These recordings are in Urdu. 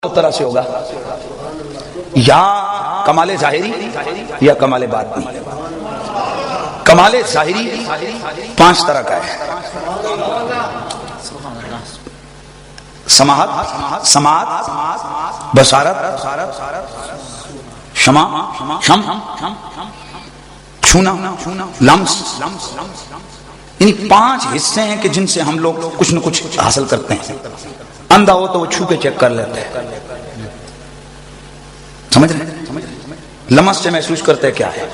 طرح سے ہوگا، یا کمال ظاہری یا کمال باطنی۔ کمال ظاہری 5 طرح کا ہے: سماعت، بصارت، شم، چھونا، لمس۔ یعنی 5 حصے ہیں کہ جن سے ہم لوگ کچھ نہ کچھ حاصل کرتے ہیں۔ اندھا ہو تو وہ چھو کے چیک کر لیتے ہیں، سمجھ رہے ہیں؟ لمس سے محسوس کرتے ہیں کیا ہے۔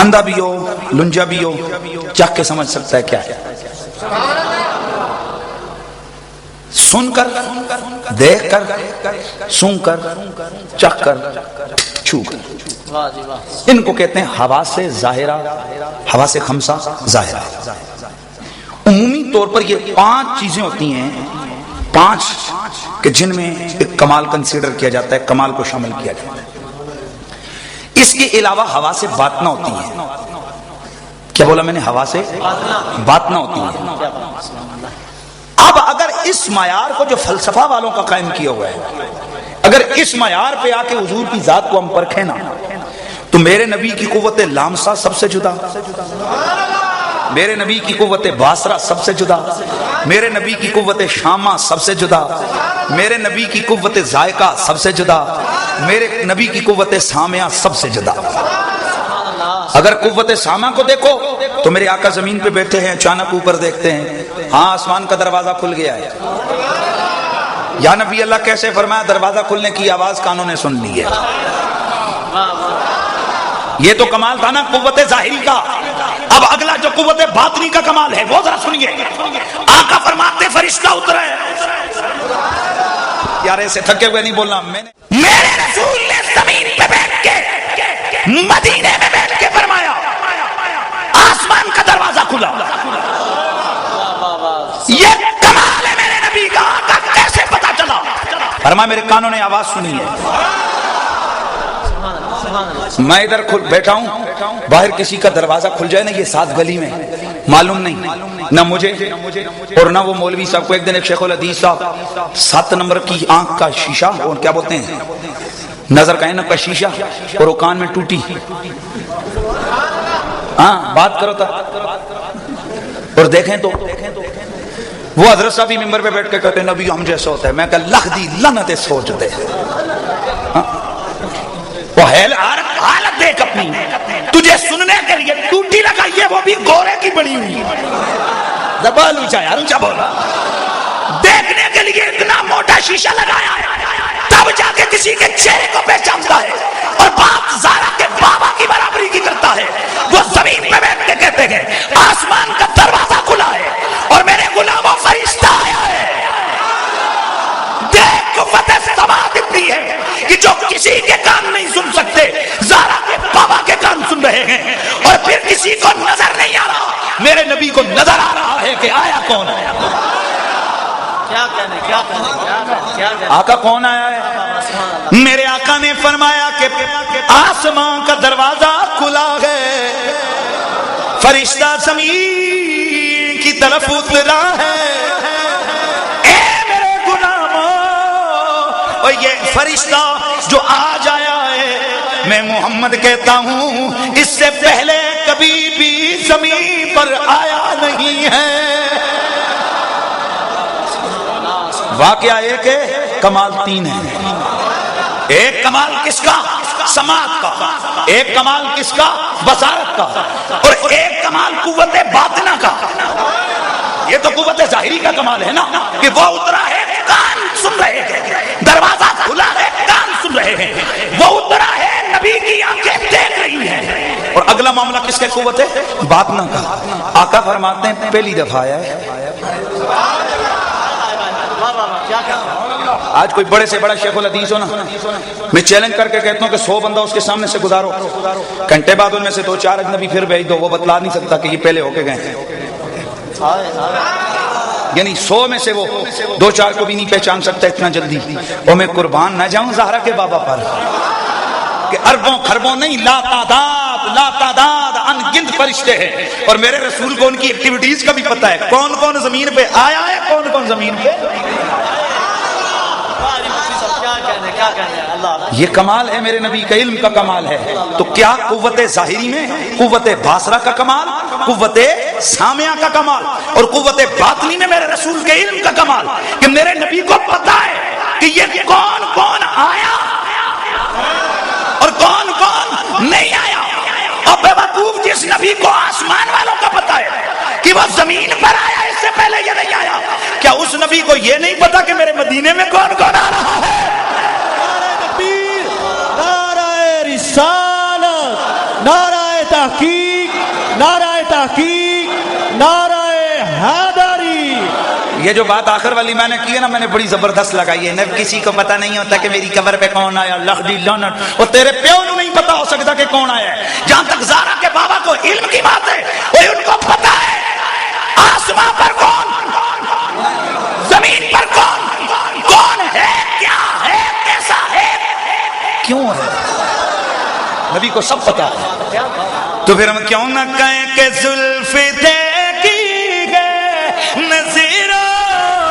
اندھا بھی ہو، لنجا بھی ہو، چکھ کے سمجھ سکتا ہے کیا ہے۔ سن کر، دیکھ کر، سن کر، چکھ کر، چھو کر، ان کو کہتے ہیں حواس ظاہرہ، حواس خمسہ ظاہرہ۔ عمومی طور پر یہ 5 چیزیں ہوتی ہیں، 5 کہ جن میں ایک کمال کنسیڈر کیا جاتا ہے، کمال کو شامل کیا جاتا ہے۔ اس کے علاوہ حواس باطنہ ہوتی ہیں۔ کیا بولا میں نے؟ حواس باطنہ ہوتی ہیں۔ اب اگر اس معیار کو جو فلسفہ والوں کا قائم کیا ہوا ہے، اگر اس معیار پہ آ کے حضور کی ذات کو ہم پرکھیں نا، تو میرے نبی کی قوت لامسہ سب سے جدا، میرے نبی کی قوت باصرہ سب سے جدا، میرے نبی کی قوت شامہ سب سے جدا، میرے نبی کی قوت ذائقہ سب سے جدا، میرے نبی کی قوت سامعہ سب سے جدا۔ اگر قوت سامعہ کو دیکھو تو میرے آقا زمین پہ بیٹھے ہیں، اچانک اوپر دیکھتے ہیں، ہاں آسمان کا دروازہ کھل گیا ہے۔ یا نبی اللہ کیسے فرمایا؟ دروازہ کھلنے کی آواز کانوں نے سن لی ہے۔ یہ تو کمال تھا نا قوت ظاہری کا۔ اب اگلا جو قوت باطنی کا کمال ہے وہ ذرا سنیے۔ آقا فرماتے فرشتہ اترا ہے۔ یار ایسے تھکے ہوئے نہیں بولنا، میرے رسول نے زمین پہ بیٹھ کے، مدینے میں بیٹھ کے فرمایا آسمان کا دروازہ کھلا۔ یہ کمال ہے میرے نبی کا۔ آقا کیسے پتا چلا؟ فرمایا میرے کانوں نے آواز سنی ہے۔ میں ادھر بیٹھا ہوں، باہر کسی کا دروازہ کھل جائے نا، یہ 7 گلی میں، معلوم نہیں نہ مجھے اور نہ وہ مولوی صاحب کو۔ ایک دن ایک شیخ الحدیث صاحب 7 نمبر کی آنکھ کا شیشہ، اور کیا بولتے ہیں، نظر کا اینک کا شیشہ، اور وہ کان میں ٹوٹی، ہاں بات کرو تھا، اور دیکھیں تو وہ حضرت صاحب بھی ممبر پہ بیٹھ کے کہتے ہیں نبی ہم جیسا ہوتا ہے۔ میں کہا لکھ دی لعنت سوچ دے، وہ حالت دیکھ اپنی، تجھے سننے کے لیے ٹوٹی لگائی ہے، وہ بھی گورے کی بڑی ہوئی، زبان اونچا یار، اونچا بولا، دیکھنے کے لیے اتنا موٹا شیشہ لگایا ہے، تب جا کے کسی کے چہرے کو پہچانتا ہے، اور باپ زارا کے بابا کی برابری کی کرتا ہے۔ وہ زمین پہ بیٹھ کے کہتے ہیں آسمان کا دروازہ کھلا ہے اور میرے غلاموں فرشتہ آیا ہے۔ دیکھ قوت سماعت اتنی ہے کہ جو کسی کے کان نہیں سن سکتے، زارا کے بابا کے کان سن رہے ہیں، اور پھر کسی کو نظر نہیں آ رہا، میرے نبی کو نظر آ رہا ہے کہ آیا کون ہے۔ آقا کون آیا ہے؟ میرے آقا نے فرمایا کہ آسمان کا دروازہ کھلا ہے، فرشتہ زمین کی طرف اترا ہے۔ اے میرے غلاموں، اور یہ فرشتہ جو آج آیا ہے، میں محمد کہتا ہوں اس سے پہلے کبھی بھی زمین پر آیا نہیں ہے۔ واقعہ ایک ہے، کمال 3 ہے۔ ایک کمال کس کا؟ سماعت کا۔ ایک کمال کس کا؟ بصارت کا۔ اور ایک کمال قوت باطنہ کا۔ یہ تو قوت ظاہری کا کمال ہے نا، کہ وہ اترا ہے، کان سن رہے ہیں، دروازہ کھلا ہے، کان سن رہے ہیں، وہ اترا ہے، نبی کی آنکھیں دیکھ رہی ہیں۔ اور اگلا معاملہ کس کے قوت ہے؟ باطنہ کا۔ آقا فرماتے ہیں پہلی دفعہ آیا ہے۔ آج کوئی بڑے سے بڑا شیخ الحدیث ہو نا، میں چیلنج کر کے کہتا ہوں کہ 100 بندہ اس کے سامنے سے گزارو، گھنٹے بعد ان میں سے 2-4 اجنبی پھر بھیج دو، وہ بتلا نہیں سکتا کہ یہ پہلے ہو کے گئے ہیں۔ یعنی 100 میں سے وہ 2-4 کو بھی نہیں پہچان سکتا اتنا جلدی۔ اور میں قربان نہ جاؤں زہرا کے بابا پر کہ اربوں خربوں نہیں، لا تعداد ان گنت فرشتے ہیں، اور میرے رسول کو ان کی ایکٹیویٹیز کا بھی پتہ ہے، کون کون زمین پہ آیا ہے، کون کون زمین پہ یہ کمال ہے میرے نبی کا، علم کا کمال ہے. تو کیا قوت ظاہری میں قوت باصرہ کا کمال، قوت سامعہ کا کمال، اور قوت باطنی میں میرے رسول کے علم کا کمال کہ میرے نبی کو پتا ہے کہ یہ کون کون آیا اور کون کون نہیں آیا. اور بے وقوف جس نبی کو آسمان والوں کا پتا ہے کہ وہ زمین پر آیا اس سے پہلے یہ نہیں آیا، کیا اس نبی کو یہ نہیں پتا کہ میرے مدینے میں کون کون آ رہا ہے؟ نعرہ تکبیر، نعرہ رسالت، نعرہ تحقیق، نعرہ تحقیق، نعرہ حیدری. یہ جو بات آخر والی میں نے کی ہے نا، میں نے بڑی زبردست لگائی ہے. نہ کسی کو پتا نہیں ہوتا کہ میری قبر پہ کون آیا، لخدی لعنت، اور تیرے پیو کو نہیں پتا ہو سکتا کہ کون آیا ہے. جہاں تک زارا کے بابا کو علم کی بات ہے وہ ان کو پتا ہے آسمان پر کون، زمین پر کون، کون ہے، کیا ہے، کیسا ہے، کیوں ہے. نبی کو سب پتا ہے. تو پھر ہم کیوں نہ کہیں کہ زلف دیکھی گئے نظروں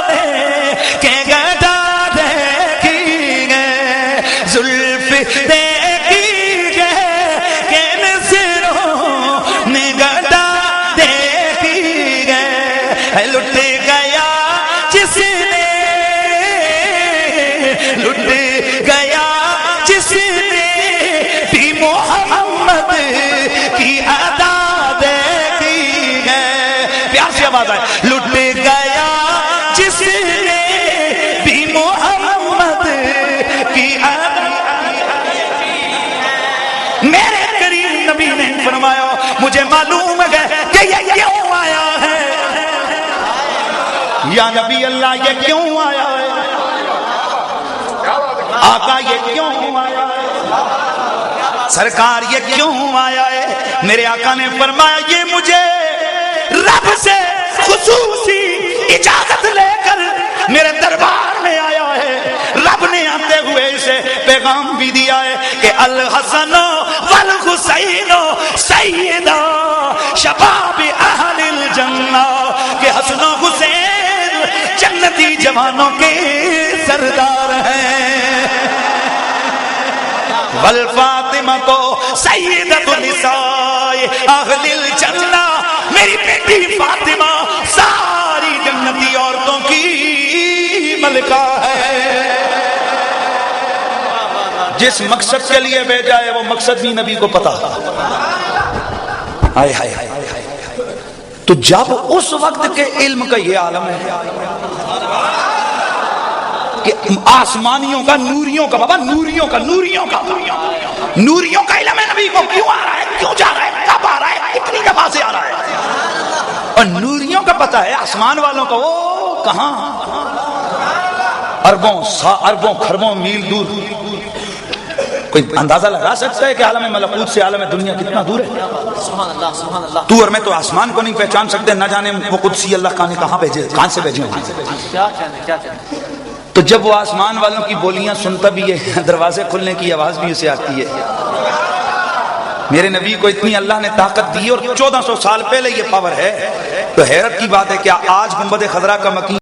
میں، کہ گدا دیکھی گئے زلف دیکھی گئے، کہ نظروں میں گدا دیکھی گئے. لٹ گیا جس نے، لٹ گیا جس نے بھی محمد کی ادا دیکھی ہے. پیار سے آواز آئے. لٹ گیا جس نے بھی محمد کی ادا. میرے کریم نبی نے فرمایا مجھے معلوم ہے کہ یہ کیوں آیا ہے. یا نبی اللہ یہ کیوں آیا ہے، آقا یہ کیوں آیا ہے، سرکار یہ کیوں آیا ہے. میرے آقا نے فرمایا یہ مجھے رب سے خصوصی اجازت لے کر میرے دربار میں آیا ہے. رب نے آتے ہوئے اسے پیغام بھی دیا ہے کہ الحسن والحسین سیدہ شباب اہل الجنہ، کہ حسن و حسین جنتی جوانوں کے سردار ہیں. والفاطمہ تو سیدۃ النساء اہل الجنہ، میری بیٹی فاطمہ ساری جنتی عورتوں کی ملکہ ہے. جس مقصد کے لیے بھیجا ہے وہ مقصد بھی نبی کو پتا. ہائے ہائے ہائے. تو جب اس وقت کے علم کا یہ عالم ہے کہ آسمانیوں کا، نوریوں کا، بابا نوریوں کا، نوریوں کا علم ہے نبی کو. کیوں آ رہا ہے، کیوں جا رہا ہے، کب آ رہا ہے، کتنی دفعہ سے آ رہا ہے. اور نوریوں کا پتہ ہے، آسمان والوں کا وہ کہاں اربوں کھربوں میل دور. کوئی اندازہ لگا سکتا ہے کہ عالم ملکوت سے عالم دنیا کتنا دور ہے. سبحان اللہ، سبحان اللہ. تو اور میں تو آسمان کو نہیں پہچان سکتے، نہ جانے وہ قدسی اللہ کا نے کہاں بھیجے، کہاں سے بھیجے. کیا کہنے. تو جب وہ آسمان والوں کی بولیاں سنتا بھی ہے، دروازے کھلنے کی آواز بھی اسے آتی ہے. میرے نبی کو اتنی اللہ نے طاقت دی اور 1400 سال پہلے یہ پاور ہے. تو حیرت کی بات ہے کہ آج گنبد خضرا کا مکین